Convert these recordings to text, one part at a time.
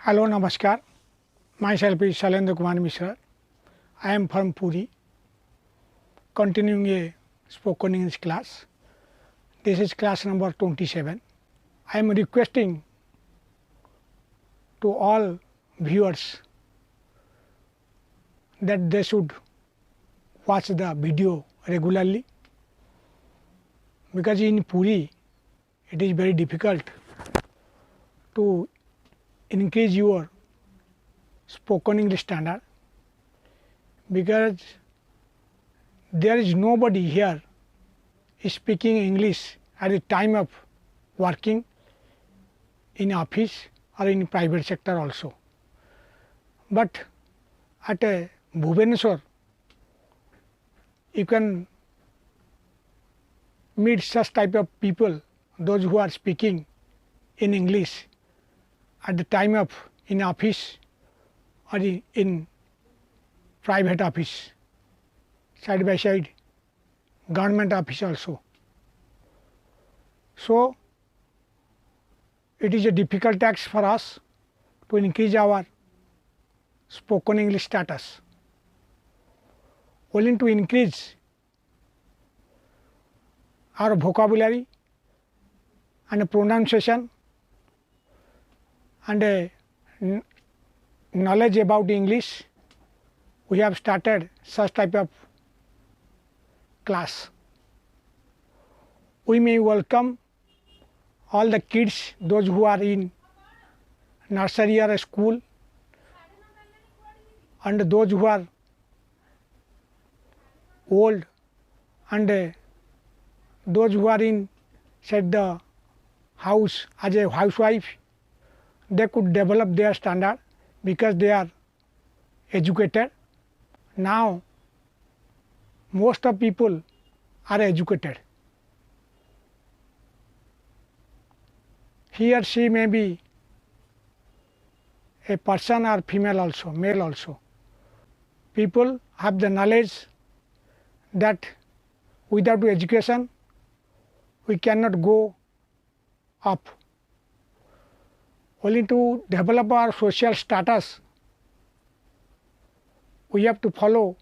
Hello, Namaskar. Myself is Shalendra Kumar Mishra. I am from Puri, continuing a spoken English class. This is class number 27. I am requesting to all viewers that they should watch the video regularly, because in Puri it is very difficult to increase your spoken English standard, because there is nobody here speaking English at the time of working in office or in private sector also. But at Bhubaneswar you can meet such type of people, those who are speaking in English at the time of in office or in private office, side by side government office also. So it is a difficult task for us to increase our spoken English status. Only to increase our vocabulary and pronunciation and knowledge about English, we have started such type of class. We may welcome all the kids, those who are in nursery or school, and those who are old, and those who are in said the house as a housewife. They could develop their standard because they are educated. Now most of people are educated. He or she may be a person or female also, male also. People have the knowledge that without education we cannot go up. Only to develop our social status we have to follow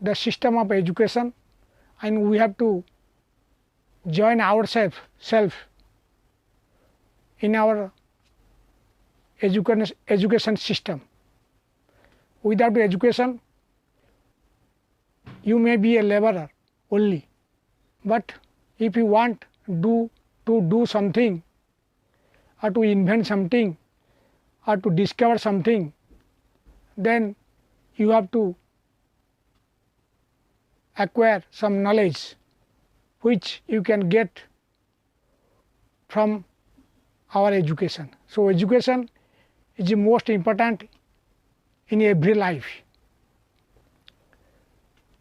the system of education, and we have to join ourselves in our education system. Without education you may be a laborer only, but if you want to do something or to invent something or to discover something, then you have to acquire some knowledge which you can get from our education. So education is the most important in every life.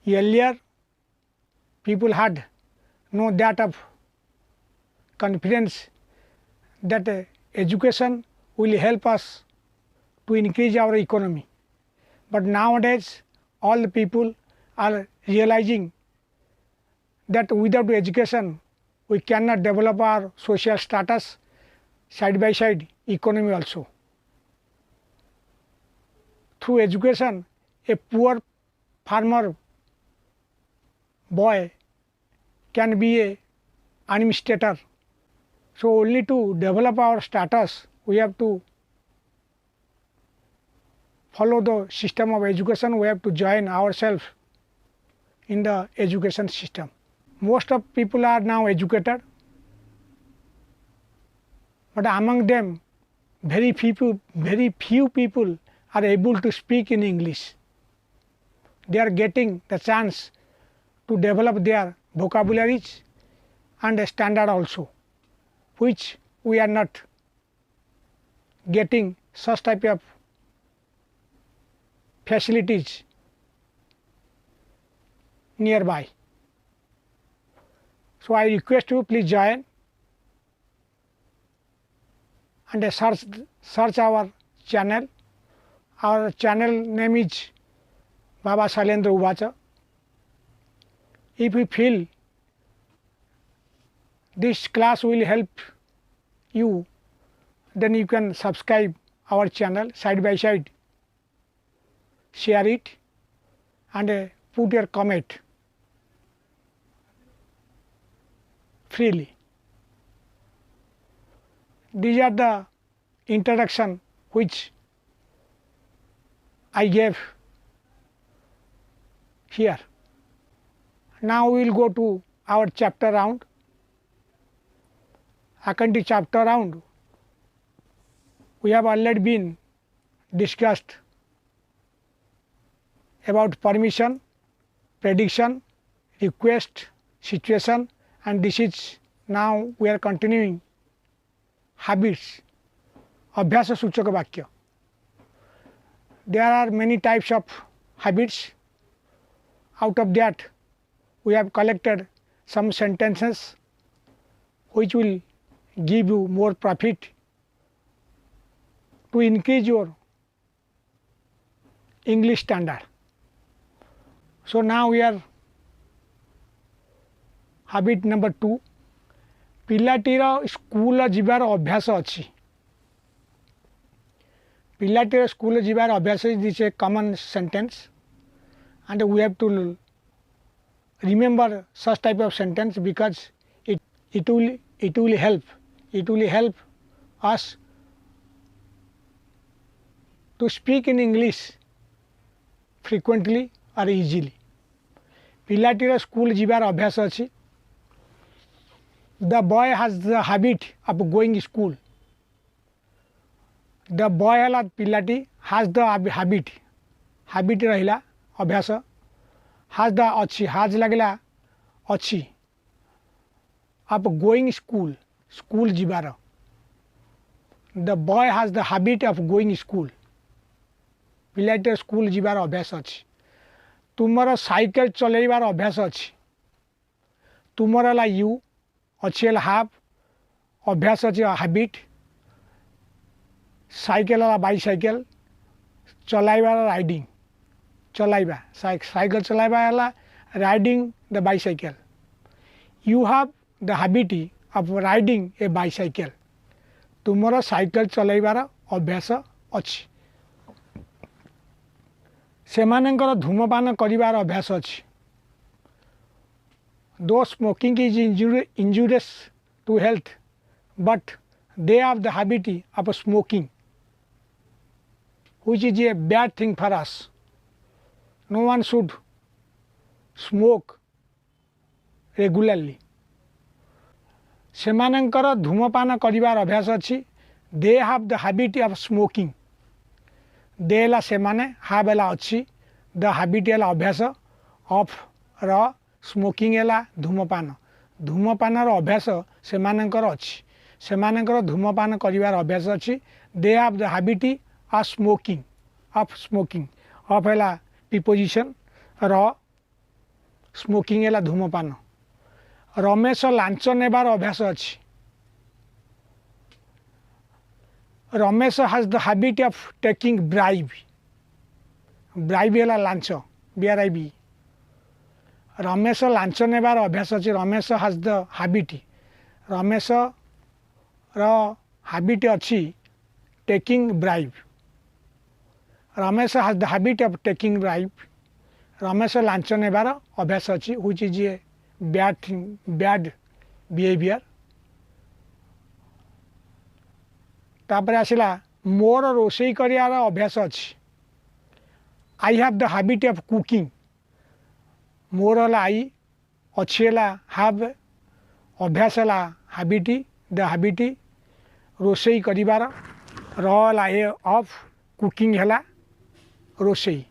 Earlier people had no that of confidence that education will help us to increase our economy. But nowadays all the people are realizing that without education we cannot develop our social status, side by side economy also. Through education a poor farmer boy can be a administrator. So only to develop our status we have to follow the system of education. We have to join ourselves in the education system. Most of people are now educated, but among them very few people are able to speak in English. They are getting the chance to develop their vocabularies and standard also, which we are not getting such type of facilities nearby. So I request you, please join and search our channel. Our channel name is Baba Shalendra Uvacha. If you feel this class will help you, then you can subscribe our channel side by side, share it and put your comment freely. These are the introduction which I gave here. Now we will go to our chapter round. According to chapter round, we have already been discussed about permission, prediction, request, situation, and this is now we are continuing habits, abhyasa suchaka vakya. There are many types of habits. Out of that, we have collected some sentences which will give you more profit to increase your English standard. So now we are habit number 2. ପିଲାଟିର school ଯିବାର ଅଭ୍ୟାସ ଅଛି. ପିଲାଟିର school ଯିବାର ଅଭ୍ୟାସ is a common sentence and we have to remember such type of sentence because it will help us to speak in English frequently or easily. ପିଲାଟିର school ଯିବାର ଅଭ୍ୟାସ ଅଛି. The boy has the habit of going school. The boy ହେଲା ପିଲାଟି has the habit ରହିଲା ଅଭ୍ୟାସ. has the ଅଛି has ଲାଗିଲା ଅଛି of going school ଯିବାର. The boy has the habit of going school. ପିଲାଟିର ସ୍କୁଲ ଯିବାର ଅଭ୍ୟାସ ଅଛି. ତୁମର ସାଇକେଲ ଚଲେଇବାର ଅଭ୍ୟାସ ଅଛି. ତୁମର ହେଲା ୟୁ, ଅଛି ହେଲା ହାଭ୍, ଅଭ୍ୟାସ ଅଛି ହାବିଟ୍. ସାଇକେଲ ହେଲା ବାଇସାଇକେଲ, ଚଲାଇବାର ରାଇଡ଼ିଂ, ଚଲାଇବା ସାଇକେଲ ଚଲାଇବା ହେଲା riding the bicycle. You have the habit of riding a bicycle. ତୁମର ସାଇକେଲ ଚଲାଇବାର ଅଭ୍ୟାସ ଅଛି. ସେମାନଙ୍କର ଧୂମପାନ କରିବାର ଅଭ୍ୟାସ ଅଛି. Though smoking is injurious to health, but they have the habit of smoking, which is a bad thing for us. No one should smoke regularly. ସେମାନଙ୍କର ଧୂମପାନ କରିବାର ଅଭ୍ୟାସ ଅଛି. They have the habit of smoking. They ହେଲା ସେମାନେ, have ହେଲା ଅଛି, the habit ହେଲା ଅଭ୍ୟାସ, of ର ସ୍ମୋକିଂ ହେଲା ଧୂମପାନ. ଧୂମପାନର ଅଭ୍ୟାସ ସେମାନଙ୍କର ଅଛି. ସେମାନଙ୍କର ଧୂମପାନ କରିବାର ଅଭ୍ୟାସ ଅଛି. They have the habit of smoking. of ହେଲା ପ୍ରିପୋଜିସନ୍, ର ସ୍ମୋକିଂ ହେଲା ଧୂମପାନ. ରମେଶ ଲାଞ୍ଚ ନେବାର ଅଭ୍ୟାସ ଅଛି. Ramesh has the habit of taking bribe. bribe ହେଲା ଲାଞ୍ଚ, BRIB. ରମେଶ ଲାଞ୍ଚ ନେବାର ଅଭ୍ୟାସ ଅଛି. Ramesh has the habit. ରମେଶର habit ଅଛି taking bribe. Ramesh has the habit of taking bribe. Ramesh ଲାଞ୍ଚ ନେବାର ଅଭ୍ୟାସ ଅଛି, which is a bad thing, bad behavior. ତାପରେ ଆସିଲା ମୋର ରୋଷେଇ କରିବାର ଅଭ୍ୟାସ ଅଛି. I have the habit of cooking. ମୋର ହେଲା ଆଇ, ଅଛି ହେଲା have, ଅଭ୍ୟାସ ହେଲା habit, the habit ରୋଷେଇ କରିବାର, ର ହେଲା ଏ of, cooking ହେଲା ରୋଷେଇ.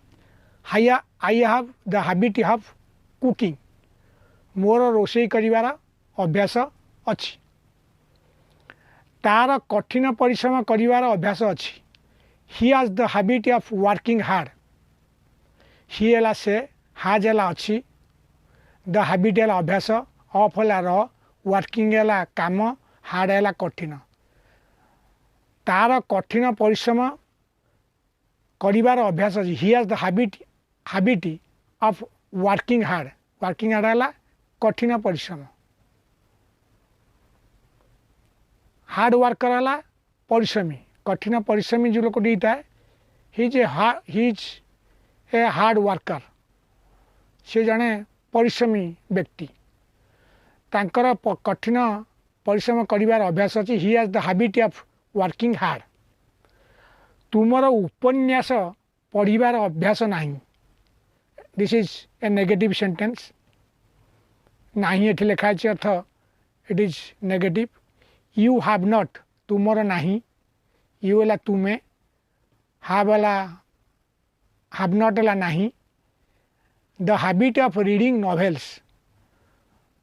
I have the habit of cooking. ମୋର ରୋଷେଇ କରିବାର ଅଭ୍ୟାସ ଅଛି. ତାର କଠିନ ପରିଶ୍ରମ କରିବାର ଅଭ୍ୟାସ ଅଛି. He has the habit of working hard. he ହେଲା ସେ, has ହେଲା ଅଛି, the habit ହେଲା ଅଭ୍ୟାସ, of ହେଲା ର, working ହେଲା କାମ, hard ହେଲା କଠିନ. ତାର କଠିନ ପରିଶ୍ରମ କରିବାର ଅଭ୍ୟାସ ଅଛି. he has the habit of working hard. working hard ହେଲା କଠିନ ପରିଶ୍ରମ. ହାର୍ଡ଼ ୱାର୍କର ହେଲା परिश्रमी कठिन परिश्रमी जो लोक होता है he is a hard worker से जड़े परिश्रमी व्यक्ति तांकर कठिन परिश्रम करिवार अभ्यास अच्छी he has the habit of working hard तुमर उपन्यास पढ़िबार अभ्यास नहीं this is a negative sentence नहीं ये लिखा है अर्थ it is negative you have not तुमर नहीं यू वाला तुम्हें हैव वाला हैव नॉट वाला नहीं the habit of reading novels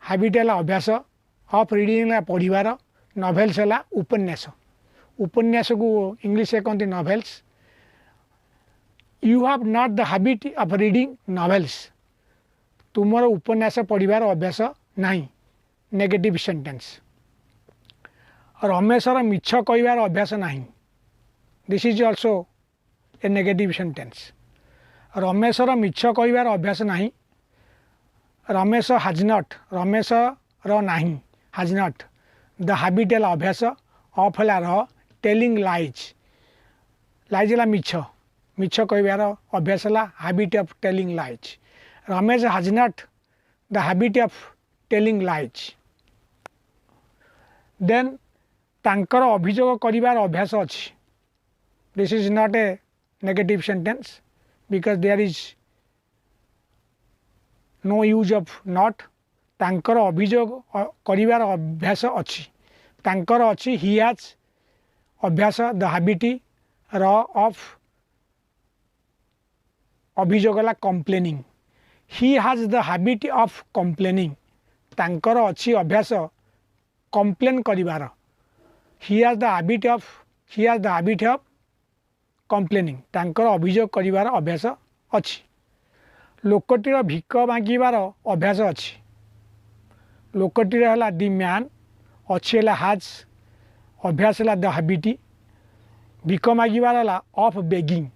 habit है अभ्यास ऑफ रीडिंग पढ़िबार नॉवेल्स है उपन्यास उपन्यास को इंग्लिश से कहते novels you have not the habit of reading novels तुमर उपन्यास पढ़िबार अभ्यास नहीं नेगेटिव सेंटेंस रमेशर मिछ कहबार अभ्यास नहीं this is also a negative sentence रमेशर मिछ कहबार अभ्यास नहीं रमेश हाज नॉट रमेशर नहीं हाज नॉट द हैबिट है अभ्यास ऑफ है टेलिंग लाइज लाइज है मिछ मिछ कहबार अभ्यास है habit of telling lies Ramesh has not the habit of telling lies then तांकर अभियोग करिवार अभ्यास अच्छी this is not a negative sentence because there is no use of not तांकर अभियोग करिवार अभ्यास अच्छी तांकर अच्छी ही हैज अभ्यास द हैबिट ऑफ अभियोग है complaining he has the habit of complaining तांकर अच्छी अभ्यास कंप्लेन करिवार he has the habit of complaining तांकर अभियोग करिवार अभ्यास अच्छी लोकटीर भिक मागिबार अभ्यास अच्छी लोकटीर है दि मैन अच्छी है हाज अभ्यास है द हैबिट भिक मागिबार है ऑफ बेगिंग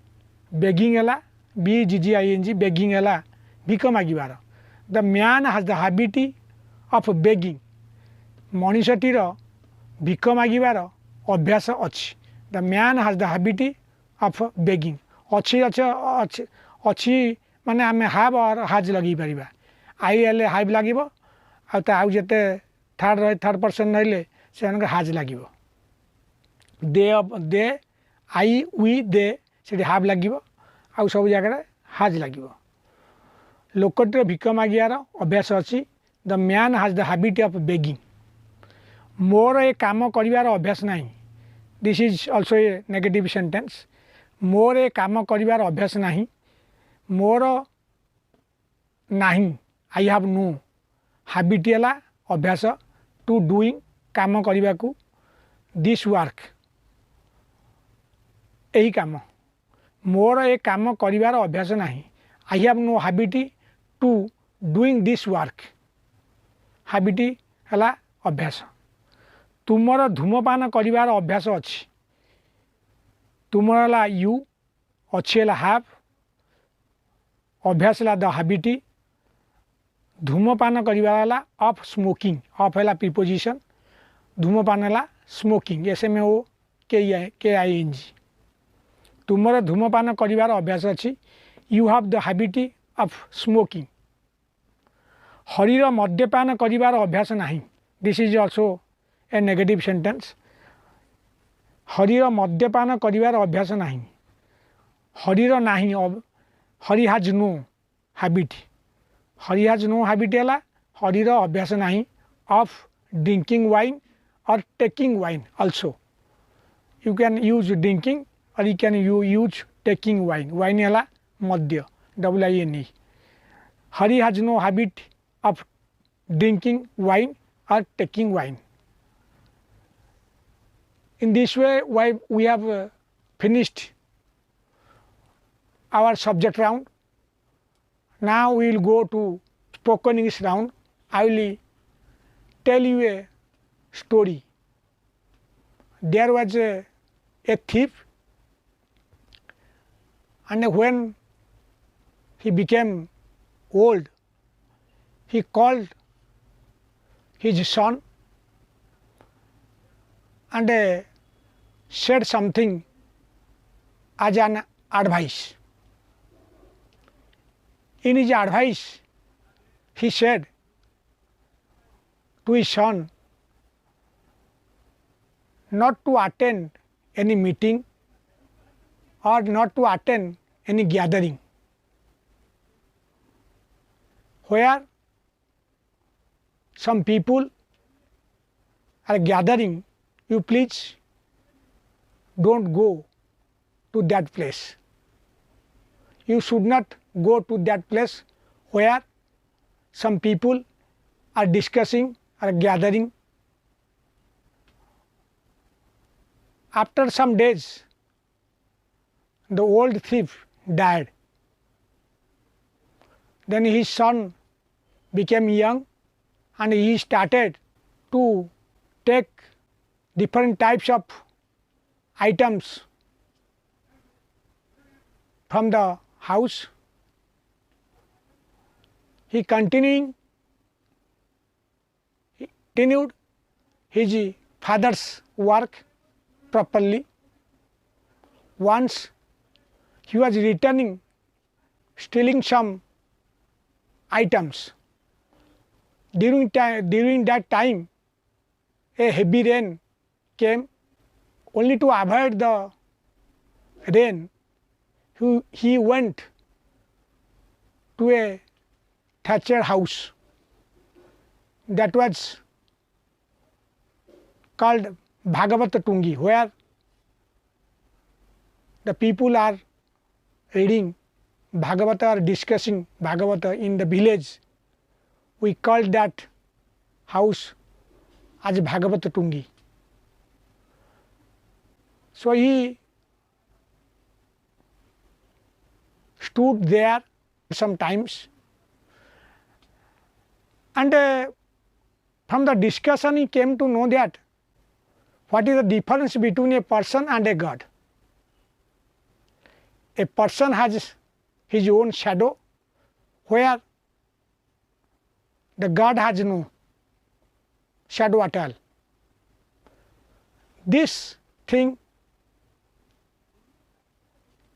बेगिंग है BGING बेगिंग है भिक मागिबार the man has the habit of begging मनीषटीर भिक मागिबार अभ्यास अच्छी the man has the habit of begging अच्छी अच्छी अच्छी माने आम हाव और हाज लगे पार आई एल हाइव लगे आउ जिते थर्ड पर्सन रही से हाज लगे दे आई वी दे से हाव लगे आउ सब जगह हाज लगे लोकटीर भिक मागियार अभ्यास अच्छी the man has the habit of begging मोर ए काम करिवार अभ्यास नहीं this is also a negative sentence मोर ए काम करिवार अभ्यास नहीं मोर नहीं आई हैव नो हैबिट है अभ्यास टू डूइंग काम करने को दिस वर्क यही काम मोर ए काम करिवार अभ्यास नहीं I have no habit to doing this work habit है अभ्यास तुमर धूमपान करिवार अभ्यास अच्छी तुमर है यू अच्छी है हैव अभ्यास है द हैबिट धूमपान करिवार ऑफ स्मोकिंग ऑफ है प्रीपोजिशन धूमपान है स्मोकिंग SMOKING तुमर धूमपान करिवार अभ्यास अच्छी you have the habit of smoking हरीर मद्यपान करिवार अभ्यास नहीं this is also a negative sentence हरीर मद्यपान करिवार अभ्यास नहीं हरीर नहीं हरी has no habit Hari has no habit है हरीर अभ्यास नहीं ऑफ ड्रिंकिंग वाइन और taking wine also you can use drinking और you can use taking wine wine है मद्य WINE Hari has no habit of drinking wine और taking wine in this way we have finished our subject round. Now we will go to spoken English round. I will tell you a story. There was a thief, and when he became old, he called his son and said something as an advice. In his advice, he said to his son not to attend any meeting or not to attend any gathering where some people are gathering. You please don't go to that place. You should not go to that place where some people are discussing or gathering. After some days, the old thief died. Then his son became young and he started to take different types of items from the house. He continued his father's work properly. Once he was returning, stealing some items. During that time, a heavy rain came. Only to avoid the rain, he went to a thatched house that was called Bhagavata Tungi, where the people are reading Bhagavata or discussing Bhagavata in the village. We called that house as Bhagavata Tungi. So he stood there sometimes, and from the discussion he came to know that what is the difference between a person and a God. A person has his own shadow, where the God has no shadow at all. This thing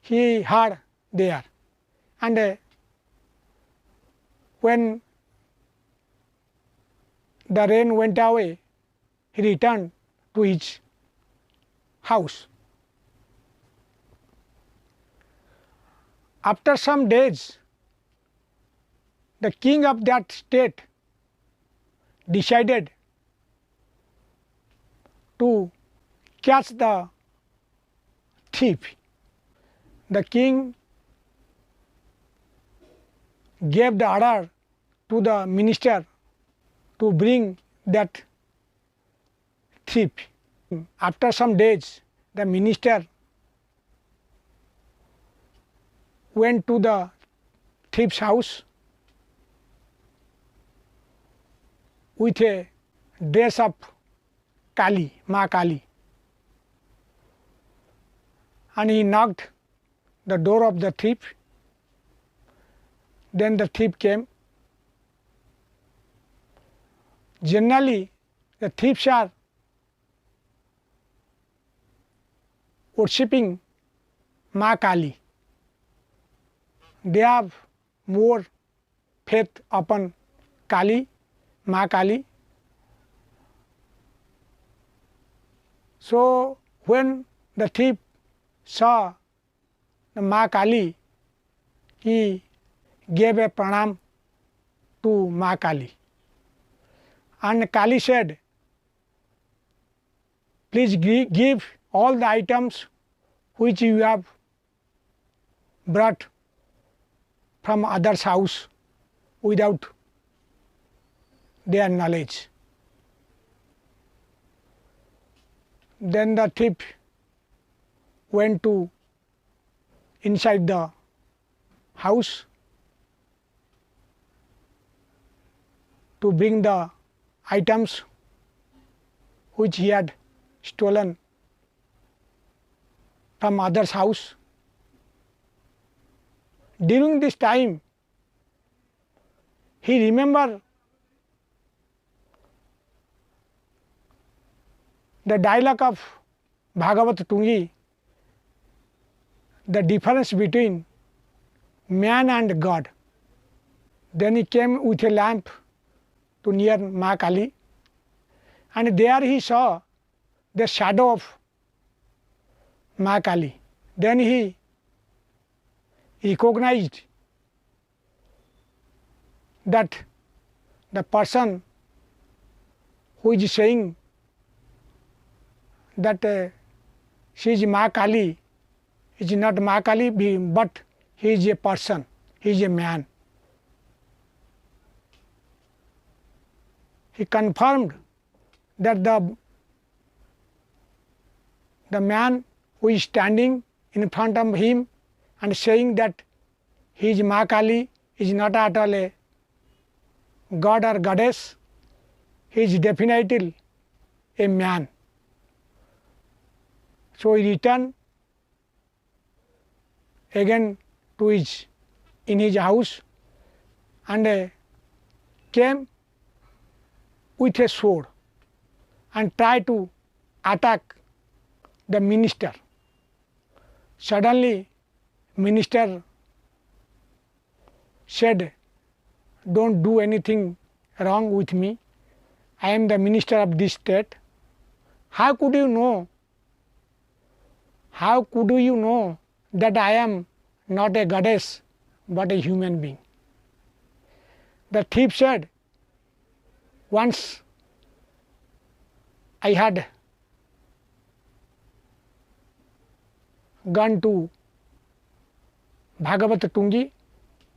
he heard there, and when the rain went away, he returned to his house. After some days, the king of that state decided to catch the thief. The king gave the order to the minister to bring that thief. After some days, the minister went to the thief's house with a dress of Kali, Ma Kali, and he knocked the door of the thief. Then the thief came. Generally, the thieves are worshipping Ma Kali. They have more faith upon Kali, Ma Kali. So when the thief saw the Ma Kali, he gave a pranam to Ma Kali. And Kali said, please give all the items which you have brought from others' house without their knowledge. Then the thief went to inside the house to bring the items which he had stolen from others' house. During this time, he remembered the dialogue of Bhagavat Tungi the difference between man and God. Then he came with a lamp to near Ma Kali, and there he saw the shadow of Ma Kali. Then he recognized that the person who is saying that she is Ma Kali is not Ma Kali, but he is a person, he is a man. He confirmed that the man who is standing in front of him and saying that he is Ma Kali is not at all a god or goddess, he is definitely a man. So he returned again to in his house and came with a sword and tried to attack the minister. Suddenly minister said, "Don't do anything wrong with me. I am the minister of this state. How could you know? How could you know that I am not a goddess but a human being?" The thief said, "Once I had gone to Bhagavat Tungi,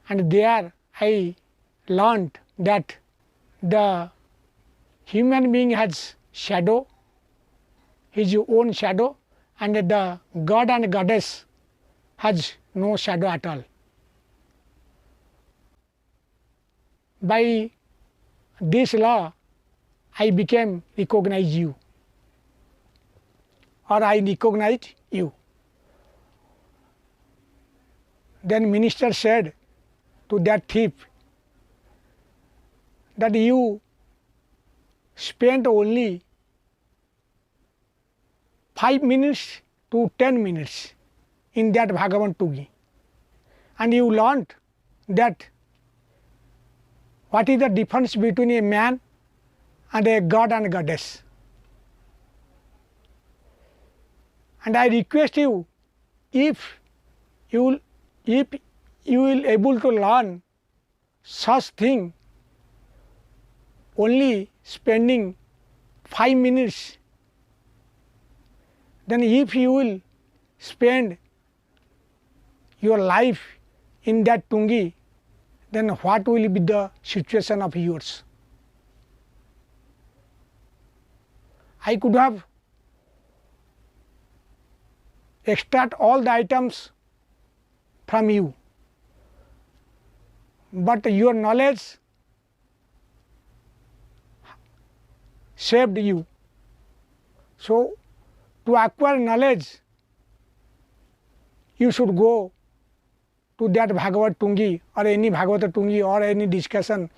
and there I learned that the human being has shadow, his own shadow, and the god and goddess has no shadow at all. By this law, I became recognize you, or I recognize you." Then minister said to that thief that you spent only 5 minutes to 10 minutes in that Bhagavat Tungi, and you learned that what is the difference between a man and a god and goddess. And I request you, if you will able to learn such thing only spending 5 minutes, then if you will spend your life in that Tungi, then what will be the situation of yours? I could have extract all the items from you, but your knowledge saved you. So to acquire knowledge, you should go to that Bhagavat Tungi or any Bhagavata Tungi or any discussion,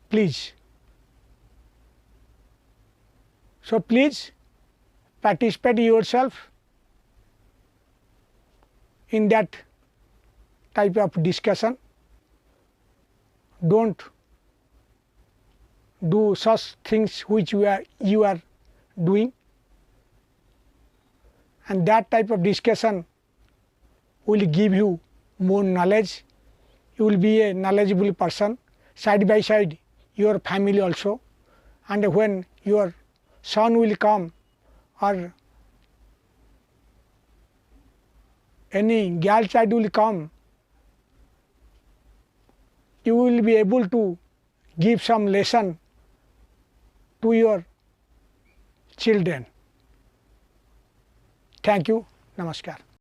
please. So please participate yourself in that type of discussion. Don't do such things which you are doing, and that type of discussion will give you more knowledge. You will be a knowledgeable person, side by side your family also. And when your son will come or any girl child will come, you will be able to give some lesson to your children. Thank you. Namaskar.